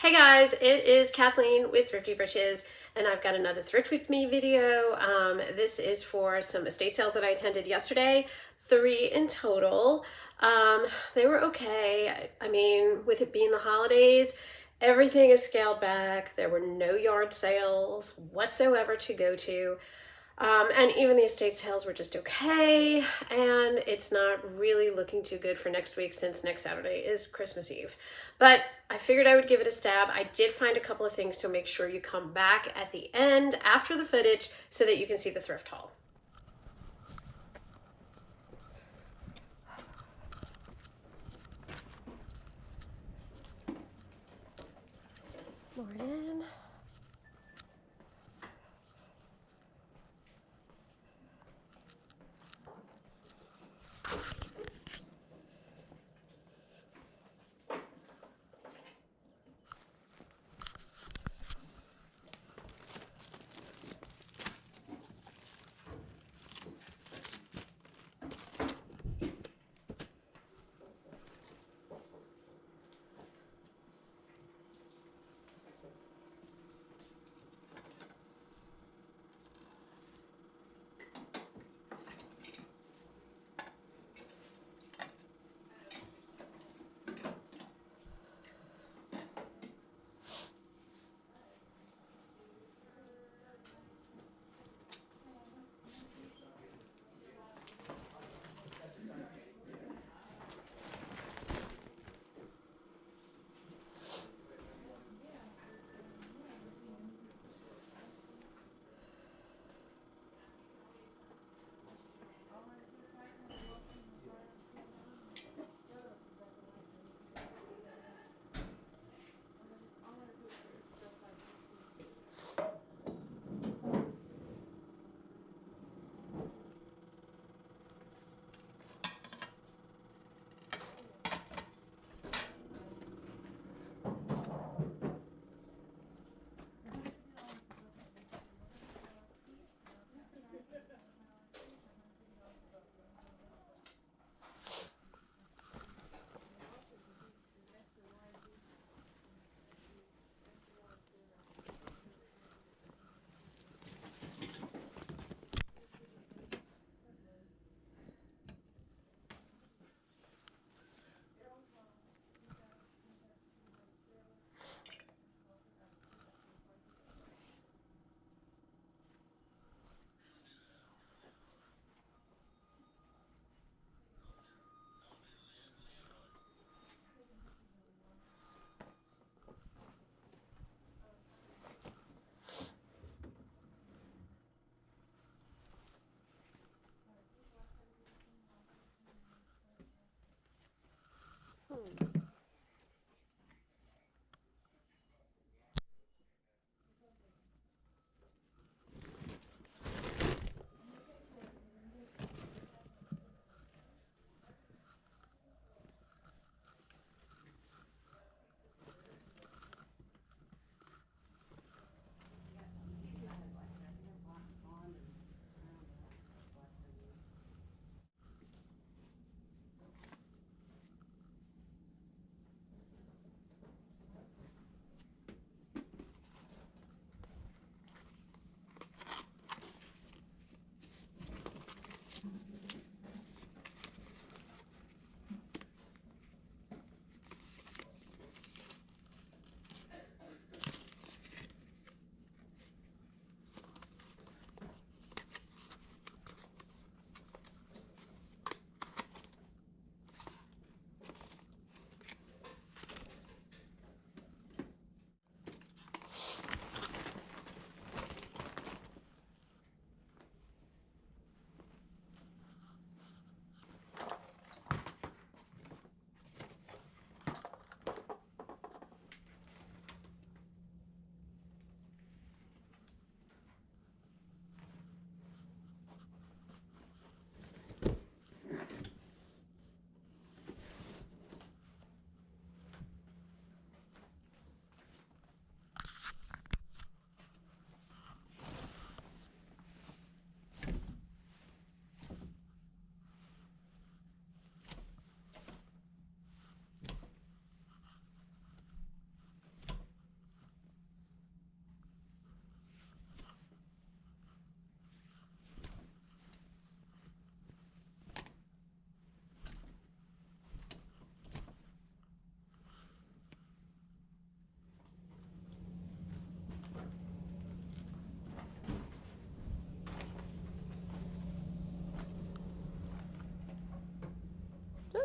Hey guys, it is Kathleen with Thrifty Britches, and I've got another Thrift With Me video. This is for some estate sales that I attended yesterday, 3 in total. They were okay. I mean, with it being the holidays, everything is scaled back. There were no yard sales whatsoever to go to. And even the estate sales were just okay, and it's not really looking too good for next week since next Saturday is Christmas Eve. But I figured I would give it a stab. I did find a couple of things, so make sure you come back at the end after the footage so that you can see the thrift haul. Morning.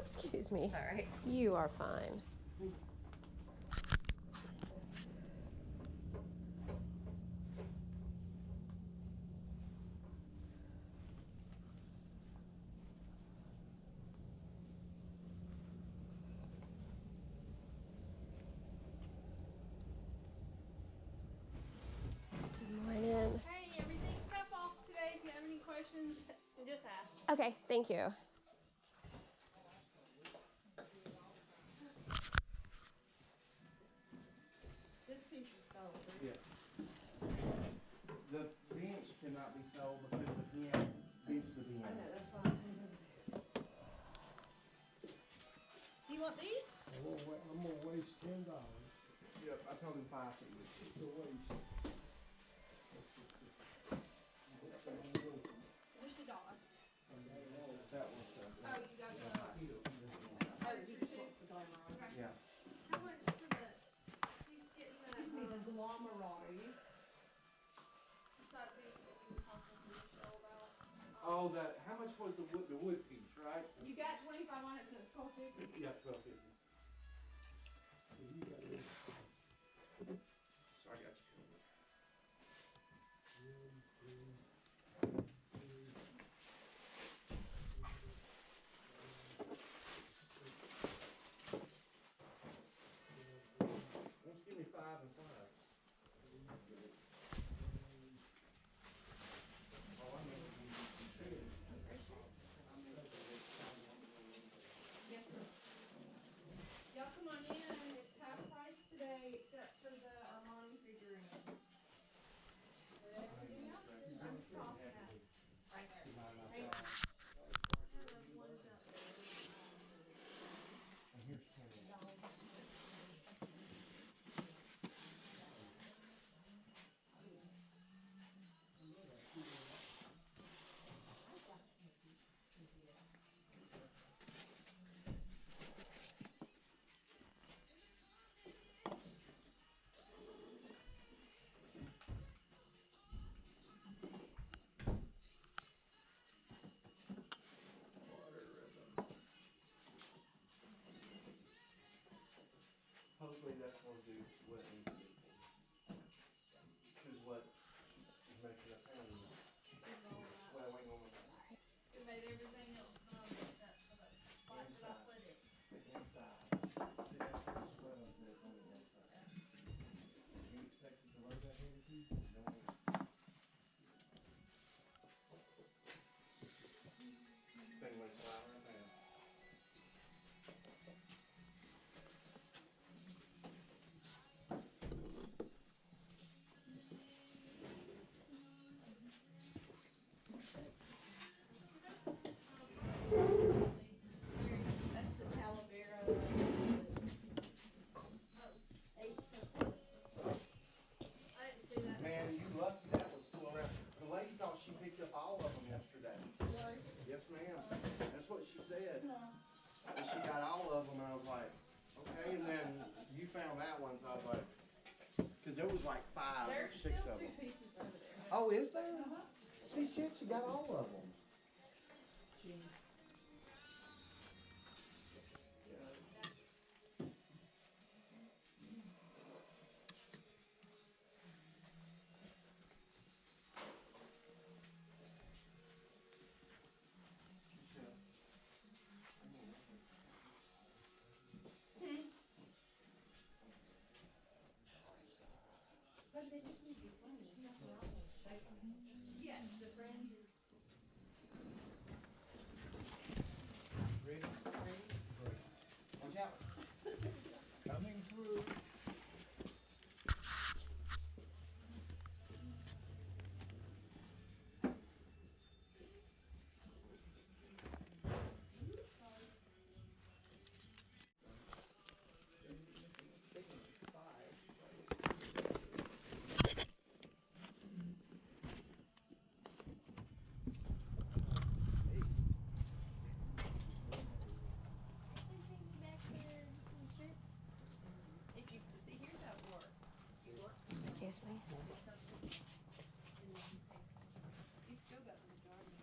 Excuse me. Sorry. You are fine. Good morning. Hey, everything's half off today. If you have any questions, just ask. Okay, thank you. This piece is sold. Yes. The bench cannot be sold because the bench beats the bench. I know, that's why I'm Do you want these? I'm gonna waste $10. Yep, I told him 5 for each. It's a waste. Just $1. That was Oh, you got the. Oh, he just wants the glamour on. Okay. yeah. How much for the? He's getting that. He's the glamour. Besides these, what we were talking to Michelle about. Oh, that. How much was the wood piece, right? You got 25 on it, so it's $12.50. Yeah, $12.50. So I got you covered. Why don't you give me 5 and 5? Oh, I know. Yes, sir. Y'all come on in. It's half price today, except for the Armani figurine. Everything else is, I'm just tossing that. Right there. Hey. And here's 10. Hopefully that's going to do what it needs to do. Because what is making a pain is swelling on the back. It made everything else numb except for the spot that I put it. The inside. See, that's the swelling that's on the inside. You expect it to load that heavy piece? No. Thing went flat right now. That's the Talavera. 8 cents. I didn't see that. Man, you lucky that was still around. The lady thought she picked up all of them yesterday. Really? Yes, ma'am. That's what she said. And she got all of them, and I was like, okay. And then you found that one, so I was like, because there was like 5 or There's 6 still of 2 them. pieces over there. Oh, is there? See, shit, she got all of them. But they just need to be clean. There's nothing wrong with it. Yes, the fringe is. Ready? Ready. Watch out. Coming through. If you see, here's how it works. You work. Excuse me. You still got the majority.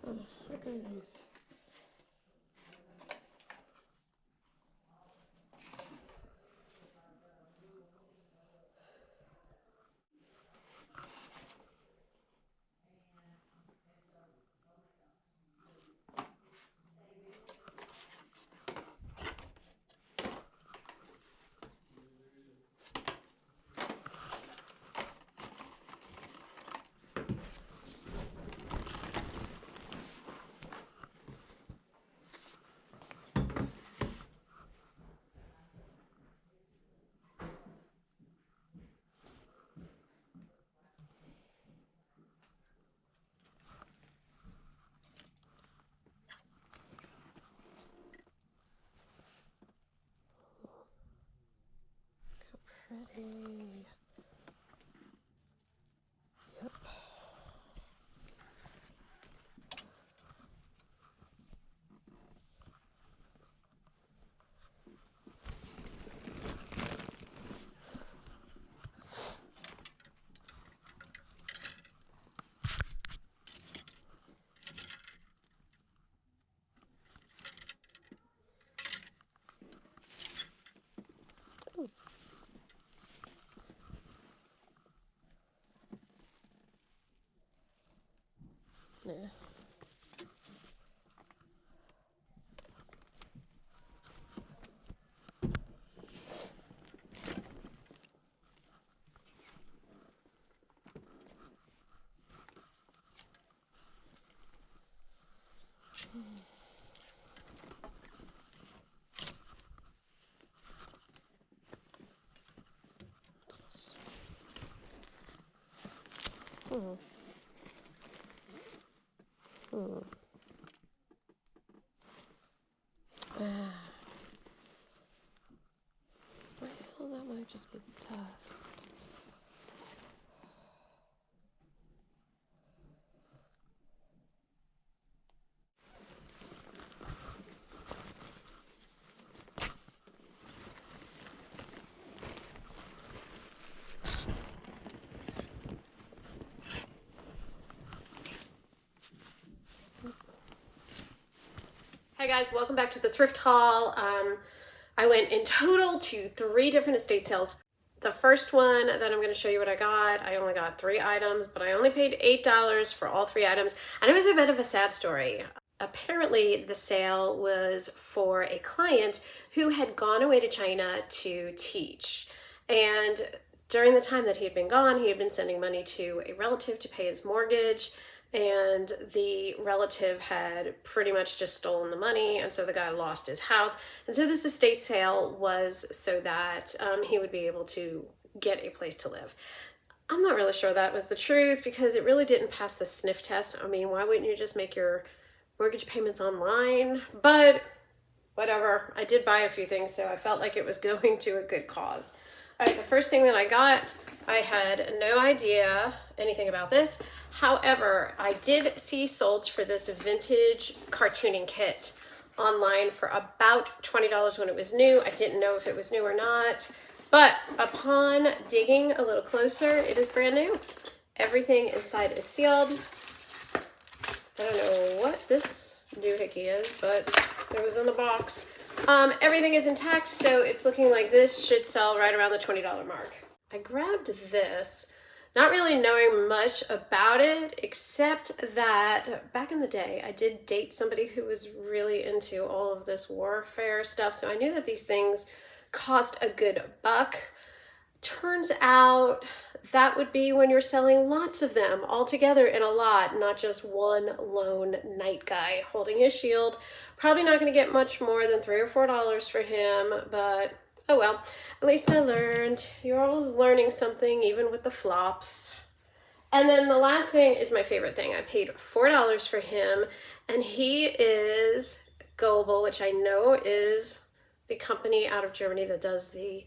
Oh, look at these. Pretty. Yep. Ooh. Yeah. Hmm. Hmm. Well, that might just be dust. Hey guys, welcome back to the thrift haul. I went in total to 3 different estate sales. The first one that I'm going to show you what I got, I only got 3 items, but I only paid $8 for all 3 items, and it was a bit of a sad story. Apparently, the sale was for a client who had gone away to China to teach, and during the time that he had been gone, he had been sending money to a relative to pay his mortgage, and the relative had pretty much just stolen the money, and so the guy lost his house. And so this estate sale was so that he would be able to get a place to live. I'm not really sure that was the truth because it really didn't pass the sniff test. I mean, why wouldn't you just make your mortgage payments online? But whatever, I did buy a few things, so I felt like it was going to a good cause. All right, the first thing that I got, I had no idea anything about this. However, I did see sold for this vintage cartooning kit online for about $20 when it was new. I didn't know if it was new or not, but upon digging a little closer, it is brand new. Everything inside is sealed. I don't know what this doohickey is, but it was in the box. Everything is intact, so it's looking like this should sell right around the $20 mark. I grabbed this, not really knowing much about it, except that back in the day, I did date somebody who was really into all of this warfare stuff, so I knew that these things cost a good buck. Turns out that would be when you're selling lots of them all together in a lot, not just one lone night guy holding his shield. Probably not going to get much more than $3 or $4 for him, but oh well, at least I learned. You're always learning something, even with the flops. And then the last thing is my favorite thing. I paid $4 for him, and he is GOBO, which I know is the company out of Germany that does the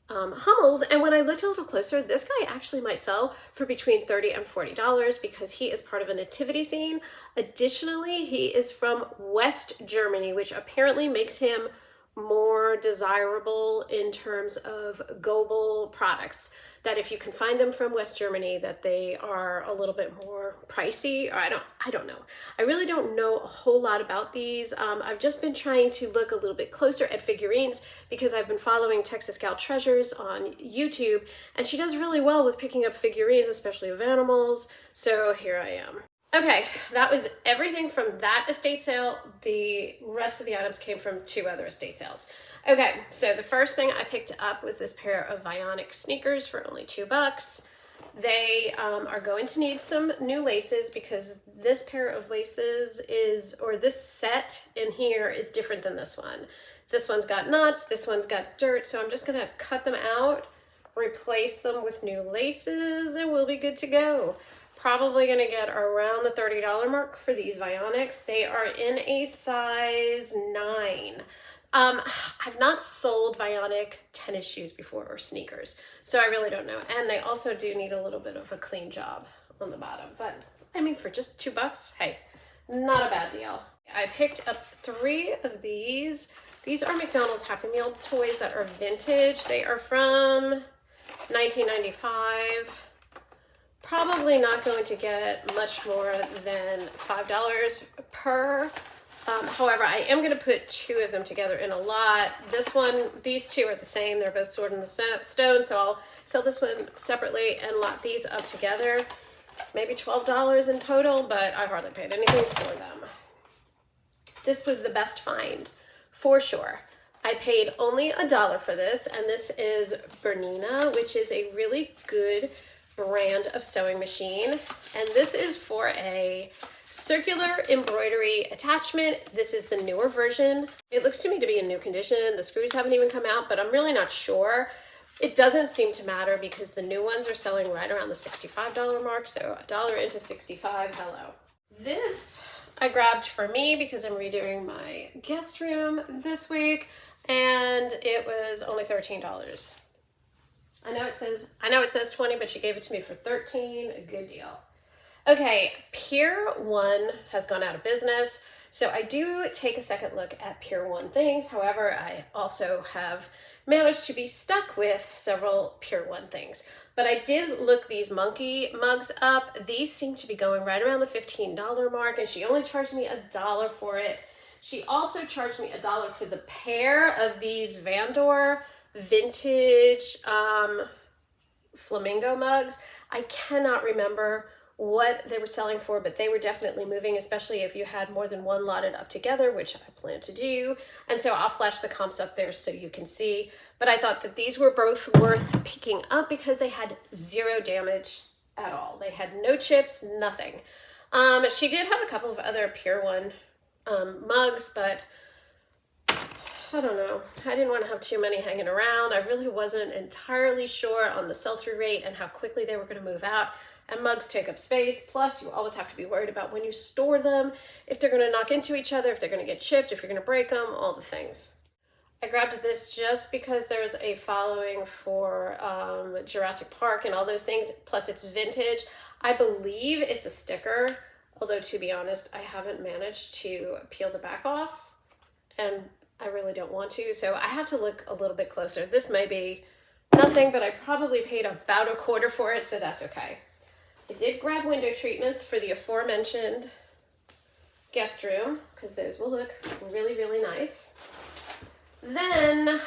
Hummels. And when I looked a little closer, this guy actually might sell for between $30 and $40 because he is part of a nativity scene. Additionally, he is from West Germany, which apparently makes him more desirable in terms of GOBO products. that if you can find them from West Germany, that they are a little bit more pricey. Or I don't know. I really don't know a whole lot about these. I've just been trying to look a little bit closer at figurines because I've been following Texas Gal Treasures on YouTube, and she does really well with picking up figurines, especially of animals. So here I am. Okay, that was everything from that estate sale. The rest of the items came from 2 other estate sales. Okay, so the first thing I picked up was this pair of Vionic sneakers for only $2. They are going to need some new laces because this pair of laces or this set in here is different than this one. This one's got knots, this one's got dirt, so I'm just gonna cut them out, replace them with new laces, and we'll be good to go. Probably gonna get around the $30 mark for these Vionics. They are in a size 9. I've not sold Vionic tennis shoes before or sneakers, so I really don't know. And they also do need a little bit of a clean job on the bottom, but I mean, for just $2, hey, not a bad deal. I picked up 3 of these. These are McDonald's Happy Meal toys that are vintage. They are from 1995. Probably not going to get much more than $5 per. However, I am going to put 2 of them together in a lot. These 2 are the same. They're both Sword in the Stone, so I'll sell this one separately and lot these up together. Maybe $12 in total, but I hardly paid anything for them. This was the best find, for sure. I paid only $1 for this, and this is Bernina, which is a really good brand of sewing machine, and this is for a circular embroidery attachment. This is the newer version. It looks to me to be in new condition. The screws haven't even come out, but I'm really not sure. It doesn't seem to matter because the new ones are selling right around the $65 mark, so $1 into 65, hello. This I grabbed for me because I'm redoing my guest room this week, and it was only $13. I know it says 20, but she gave it to me for 13, a good deal. Okay, Pier 1 has gone out of business, so I do take a second look at Pier 1 things. However, I also have managed to be stuck with several Pier 1 things. But I did look these monkey mugs up. These seem to be going right around the $15 mark, and she only charged me $1 for it. She also charged me $1 for the pair of these Vandor vintage flamingo mugs. I cannot remember what they were selling for, but they were definitely moving, especially if you had more than one lotted up together, which I plan to do. And so I'll flash the comps up there so you can see. But I thought that these were both worth picking up because they had 0 damage at all. They had no chips, nothing. She did have a couple of other Pier 1 mugs, but I don't know. I didn't want to have too many hanging around. I really wasn't entirely sure on the sell-through rate and how quickly they were going to move out. And mugs take up space. Plus, you always have to be worried about when you store them, if they're going to knock into each other, if they're going to get chipped, if you're going to break them, all the things. I grabbed this just because there's a following for Jurassic Park and all those things. Plus, it's vintage. I believe it's a sticker, although to be honest, I haven't managed to peel the back off, and I really don't want to, so I have to look a little bit closer. This may be nothing, but I probably paid about $0.25 for it, so that's okay. I did grab window treatments for the aforementioned guest room, because those will look really, really nice. Then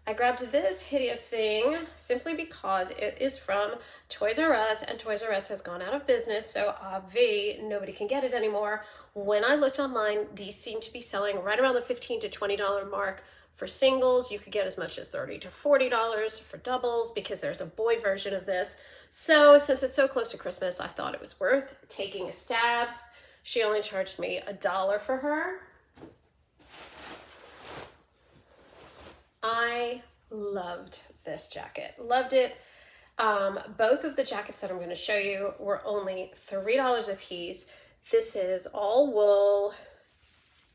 I grabbed this hideous thing simply because it is from Toys R Us, and Toys R Us has gone out of business, so obviously nobody can get it anymore. When I looked online, these seem to be selling right around the $15 to $20 mark for singles. You could get as much as $30 to $40 for doubles because there's a boy version of this. So since it's so close to Christmas, I thought it was worth taking a stab. She only charged me $1 for her. I loved this jacket. Loved it. Both of the jackets that I'm going to show you were only $3 a piece. This is all wool.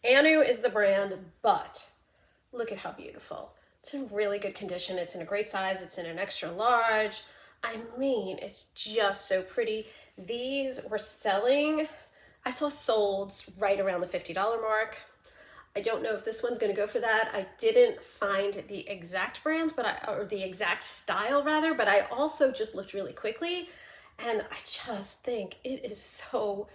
Anu is the brand, but look at how beautiful. It's in really good condition. It's in a great size. It's in an extra large. I mean, it's just so pretty. These were selling, I saw solds right around the $50 mark. I don't know if this one's gonna go for that. I didn't find the exact brand, or the exact style rather, but I also just looked really quickly and I just think it is so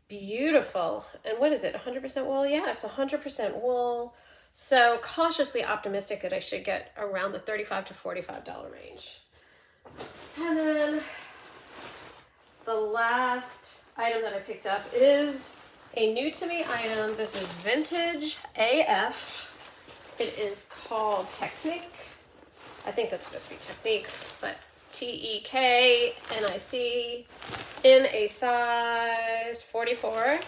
beautiful. And what is it, 100% wool? Yeah, it's 100% wool. So cautiously optimistic that I should get around the $35 to $45 range. And then the last item that I picked up is a new to me item. This is vintage AF. It is called Technique. I think that's supposed to be Technique, but TEKNIC in a size 44.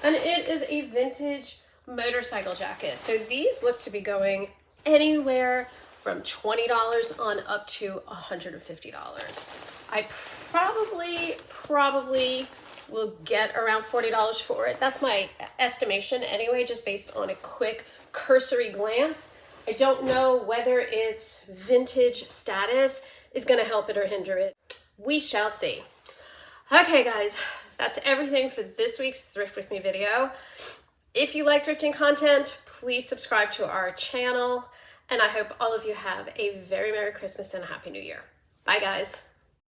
And it is a vintage motorcycle jacket. So these look to be going anywhere from $20 on up to $150. I probably will get around $40 for it. That's my estimation anyway, just based on a quick cursory glance. I don't know whether its vintage status is going to help it or hinder it. We shall see. Okay guys, that's everything for this week's Thrift With Me video. If you like thrifting content, please subscribe to our channel, and I hope all of you have a very Merry Christmas and a Happy New Year. Bye guys.